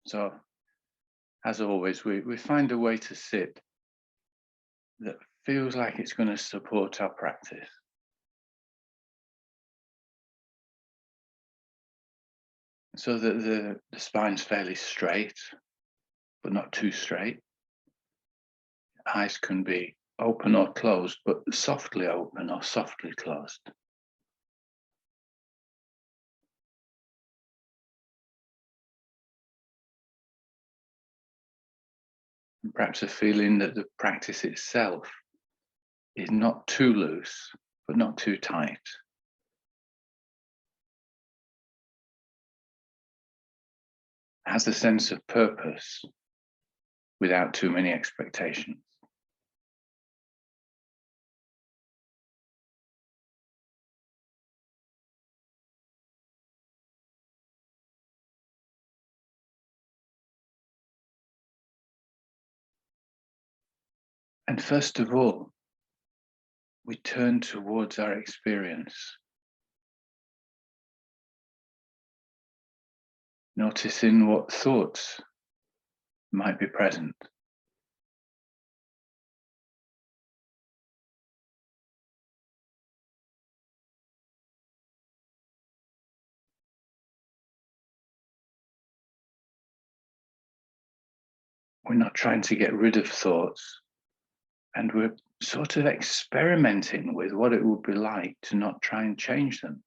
So, as always, we find a way to sit that feels like it's going to support our practice. So that the spine's fairly straight, but not too straight. Eyes can be open or closed, but softly open or softly closed. And perhaps a feeling that the practice itself is not too loose, but not too tight. Has a sense of purpose without too many expectations. And first of all, we turn towards our experience, noticing what thoughts might be present. We're not trying to get rid of thoughts, and we're sort of experimenting with what it would be like to not try and change them,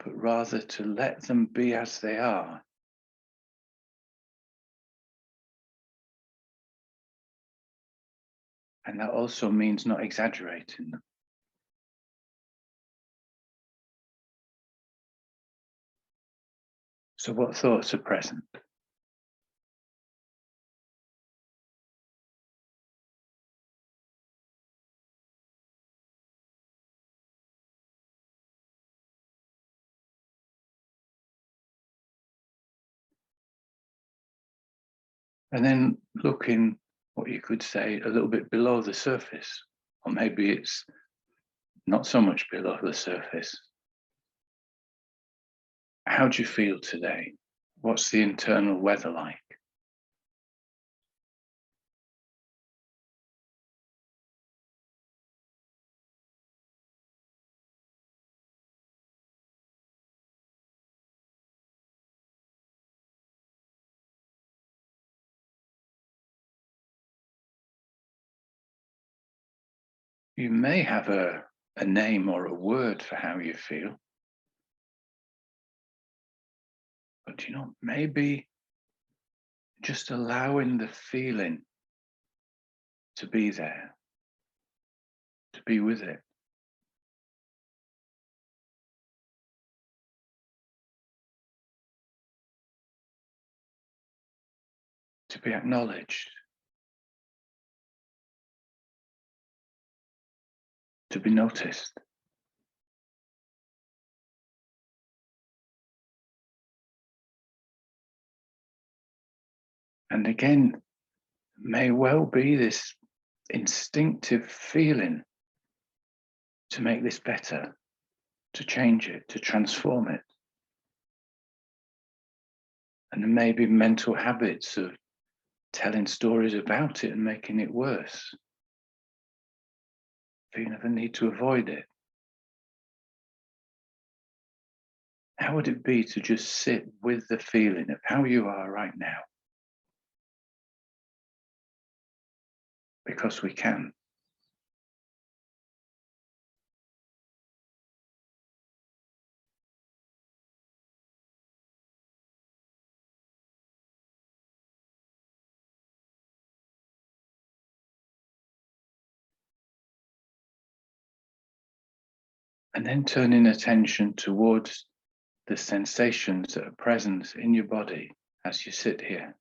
but rather to let them be as they are. And that also means not exaggerating them. So, what thoughts are present? And then looking, what you could say, a little bit below the surface, or maybe it's not so much below the surface. How do you feel today? What's the internal weather like? You may have a name or a word for how you feel, but maybe just allowing the feeling to be there, to be with it. To be acknowledged, to be noticed. And again, may well be this instinctive feeling to make this better, to change it, to transform it. And there may be mental habits of telling stories about it and making it worse. Feeling of a need to avoid it. How would it be to just sit with the feeling of how you are right now? Because we can. And then turning attention towards the sensations that are present in your body as you sit here.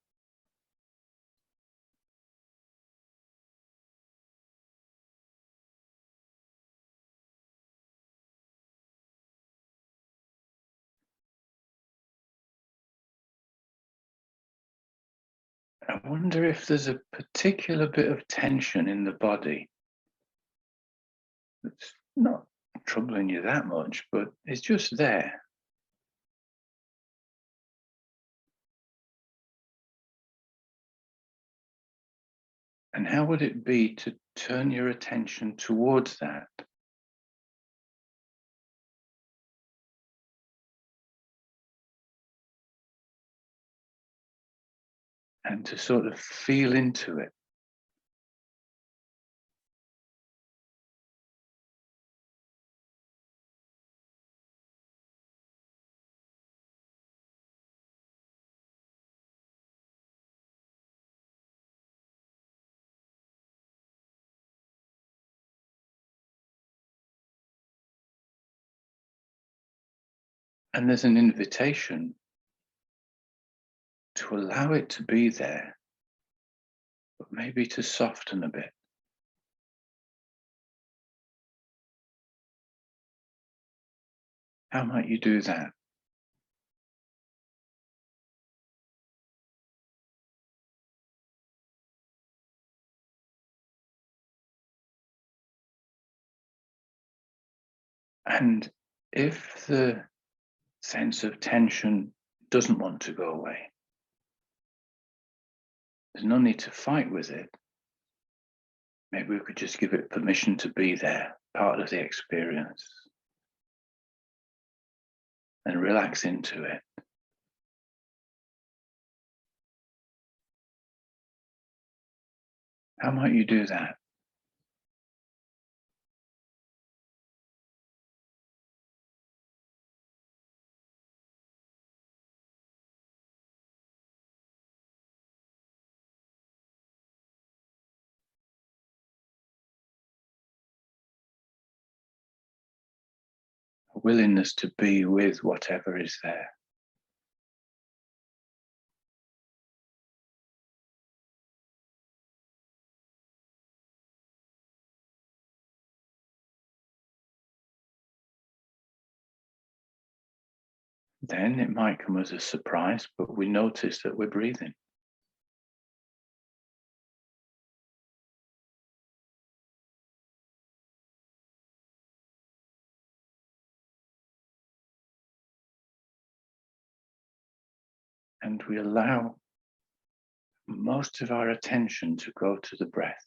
I wonder if there's a particular bit of tension in the body that's not troubling you that much, but it's just there. And how would it be to turn your attention towards that? And to sort of feel into it. And there's an invitation to allow it to be there, but maybe to soften a bit. How might you do that? And if the sense of tension doesn't want to go away, there's no need to fight with it. Maybe we could just give it permission to be there, part of the experience, and relax into it. How might you do that? A willingness to be with whatever is there. Then it might come as a surprise, but we notice that we're breathing. And we allow most of our attention to go to the breath.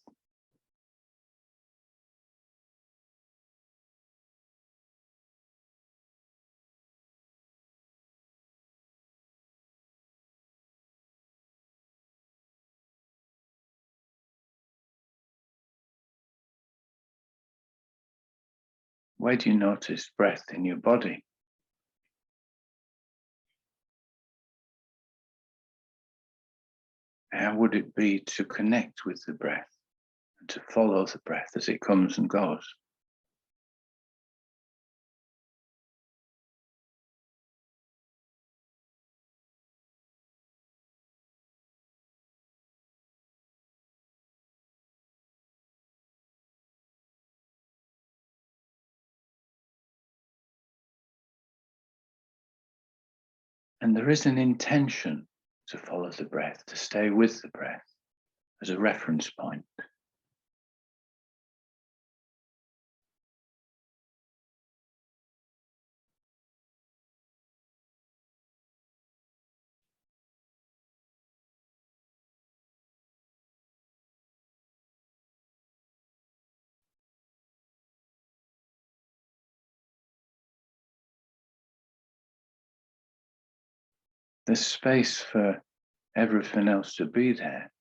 Where do you notice breath in your body? How would it be to connect with the breath and to follow the breath as it comes and goes? And there is an intention to follow the breath, to stay with the breath as a reference point. There's space for everything else to be there.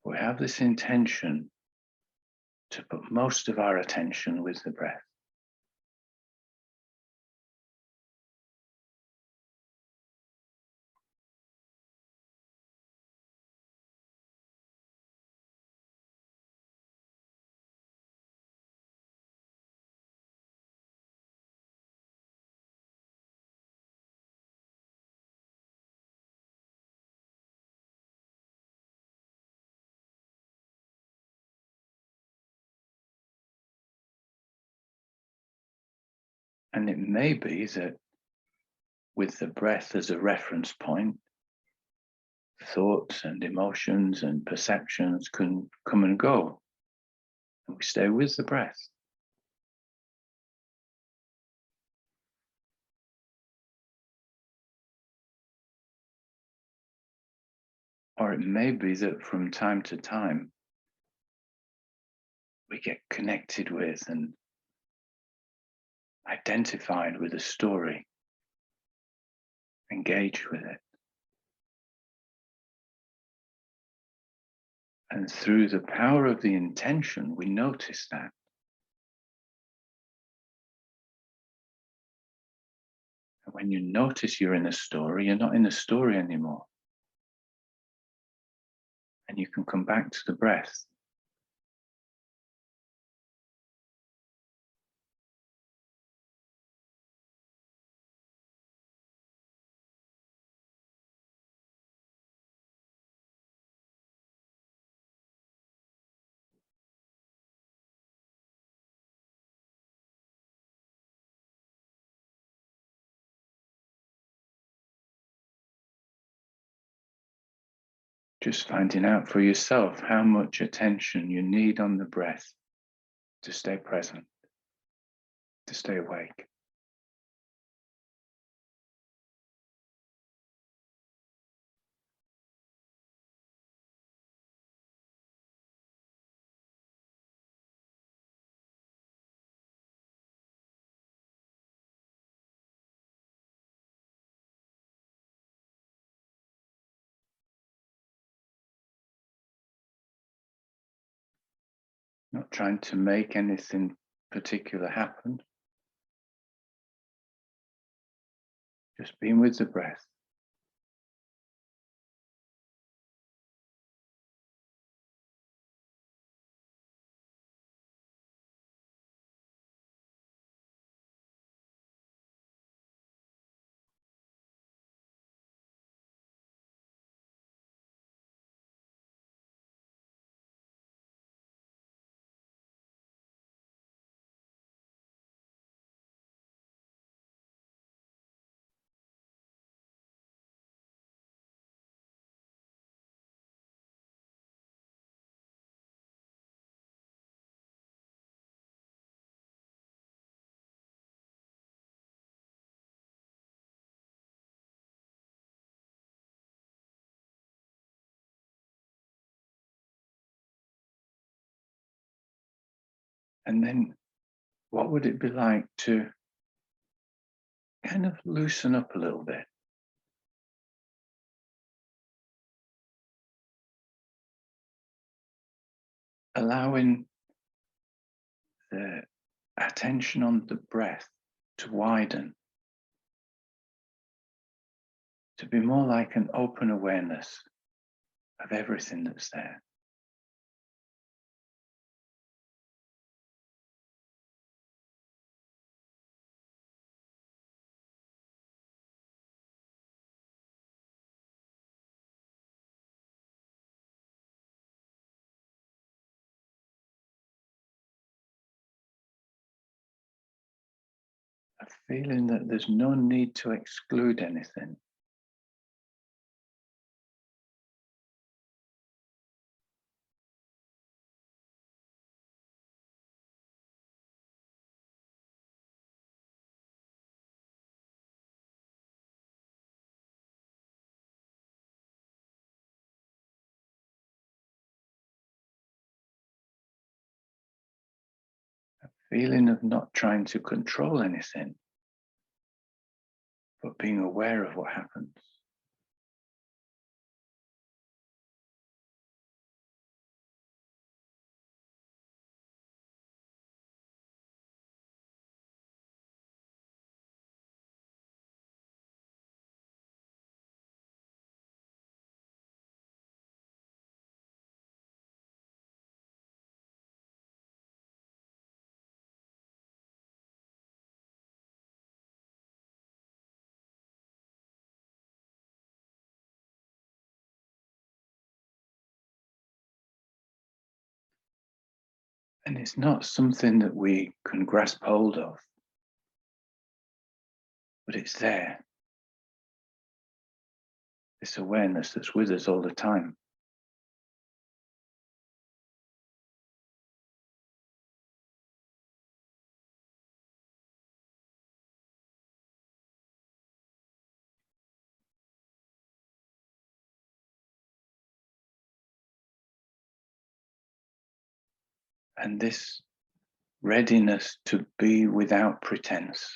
We have this intention to put most of our attention with the breath. And it may be that with the breath as a reference point, thoughts and emotions and perceptions can come and go. And we stay with the breath. Or it may be that from time to time we get connected with and identified with a story, engaged with it. And through the power of the intention, we notice that. And when you notice you're in a story, you're not in a story anymore. And you can come back to the breath. Just finding out for yourself how much attention you need on the breath to stay present, to stay awake. Not trying to make anything particular happen, just being with the breath. And then what would it be like to kind of loosen up a little bit? Allowing the attention on the breath to widen, to be more like an open awareness of everything that's there. A feeling that there's no need to exclude anything. Feeling of not trying to control anything, but being aware of what happens. And it's not something that we can grasp hold of, but it's there. This awareness that's with us all the time. And this readiness to be without pretense.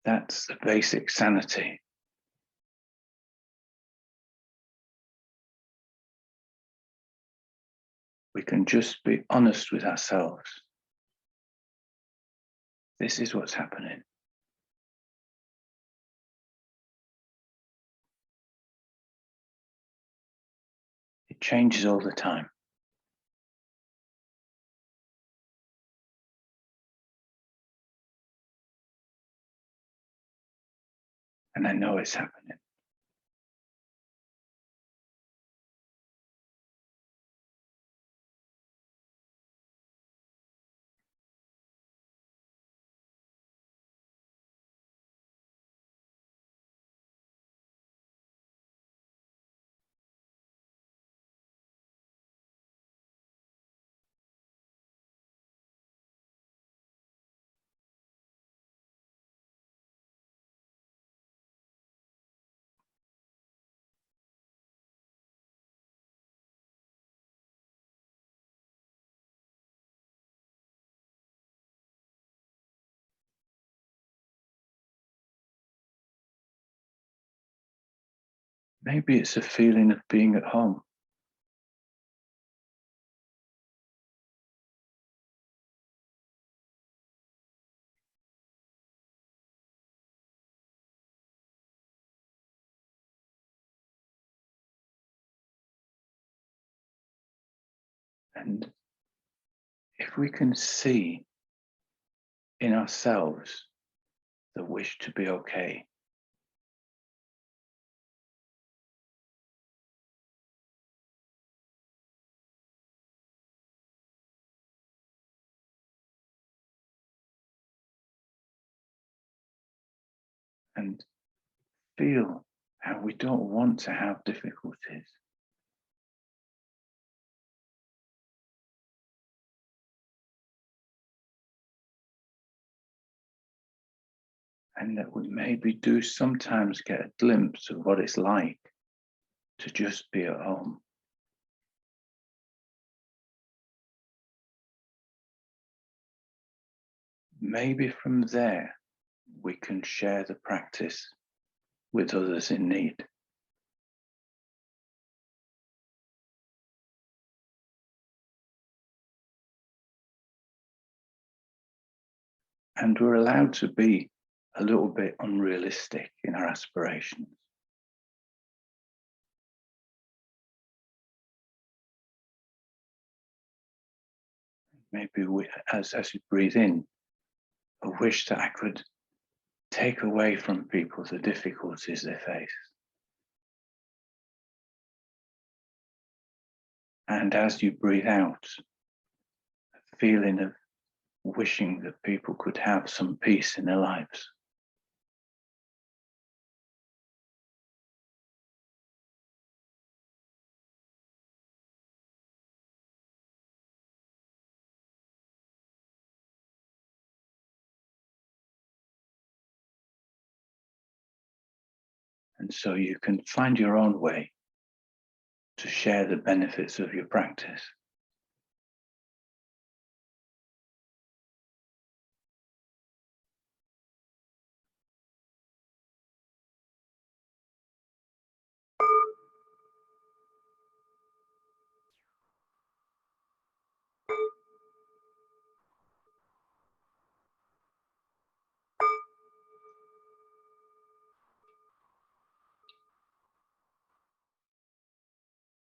That's the basic sanity. We can just be honest with ourselves. This is what's happening. It changes all the time. And I know it's happening. Maybe it's a feeling of being at home. And if we can see in ourselves the wish to be okay, and feel how we don't want to have difficulties, and that we maybe do sometimes get a glimpse of what it's like to just be at home. Maybe from there we can share the practice with others in need. And we're allowed to be a little bit unrealistic in our aspirations. Maybe as you breathe in, a wish that I could take away from people the difficulties they face. And as you breathe out, a feeling of wishing that people could have some peace in their lives. And so you can find your own way to share the benefits of your practice.